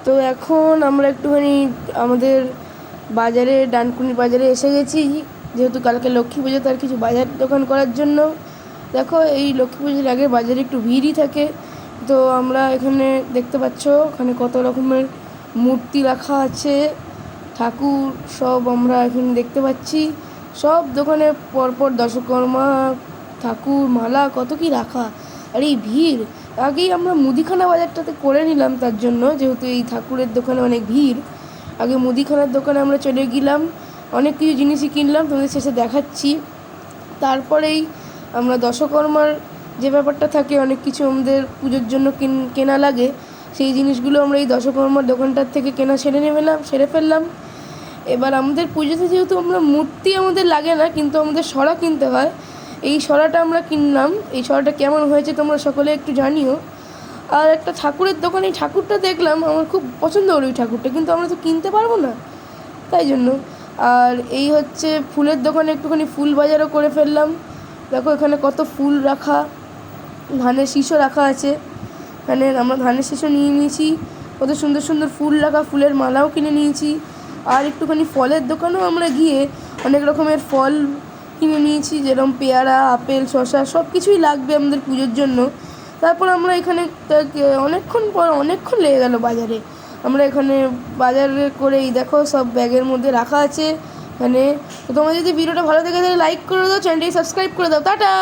তো এখন আমরা একটুখানি আমাদের বাজারে ডানকুনি বাজারে এসে গেছি, যেহেতু কালকে লক্ষ্মী পুজো, তার কিছু বাজার দোকান করার জন্য। দেখো, এই লক্ষ্মী পুজোর আগে বাজারে একটু ভিড়ই থাকে। তো আমরা এখানে দেখতে পাচ্ছ, এখানে কত রকমের মূর্তি রাখা আছে, ঠাকুর সব আমরা এখানে দেখতে পাচ্ছি। সব দোকানে পরপর দশকর্মা, ঠাকুর, মালা, কত কি রাখা। আর এই ভিড়, আগেই আমরা মুদিখানা বাজারটাতে করে নিলাম, তার জন্য যেহেতু এই ঠাকুরের দোকানে অনেক ভিড়। আগে মুদিখানার দোকানে আমরা চলে গেলাম, অনেক কিছু জিনিসই কিনলাম, তোমাদের শেষে দেখাচ্ছি। তারপরেই আমরা দশকর্মার যে ব্যাপারটা থাকে, অনেক কিছু আমাদের পুজোর জন্য কেনা লাগে, সেই জিনিসগুলো আমরা এই দশকর্মার দোকানটার থেকে কেনা সেরে ফেললাম। এবার আমাদের পুজোতে যেহেতু আমরা মূর্তি আমাদের লাগে না, কিন্তু আমাদের সরা কিনতে হয়, এই সরাটা আমরা কিনলাম। এই সরাটা কেমন হয়েছে তোমরা সকলে একটু জানিও। আর একটা ঠাকুরের দোকানে এই ঠাকুরটা দেখলাম, আমার খুব পছন্দ হলো ওই ঠাকুরটা, কিন্তু আমরা তো কিনতে পারবো না, তাই জন্য। আর এই হচ্ছে ফুলের দোকানে একটুখানি ফুল বাজারও করে ফেললাম। দেখো এখানে কত ফুল রাখা, ধানের শীষও রাখা আছে। এখানে আমরা ধানের শীষও নিয়ে নিয়েছি, কত সুন্দর সুন্দর ফুল রাখা, ফুলের মালাও কিনে নিয়েছি। আর একটুখানি ফলের দোকানেও আমরা গিয়ে অনেক রকমের ফল কিনে নিয়েছি, যেরকম পেয়ারা, আপেল, শসা, সব কিছুই লাগবে আমাদের পুজোর জন্য। তারপর আমরা এখানে অনেকক্ষণ লেগে গেল বাজারে। আমরা এখানে বাজারে করে এই দেখো সব ব্যাগের মধ্যে রাখা আছে এখানে। তো তোমার যদি ভিডিওটা ভালো থাকে তাহলে লাইক করে দাও, চ্যানেলটি সাবস্ক্রাইব করে দাও। টাটা।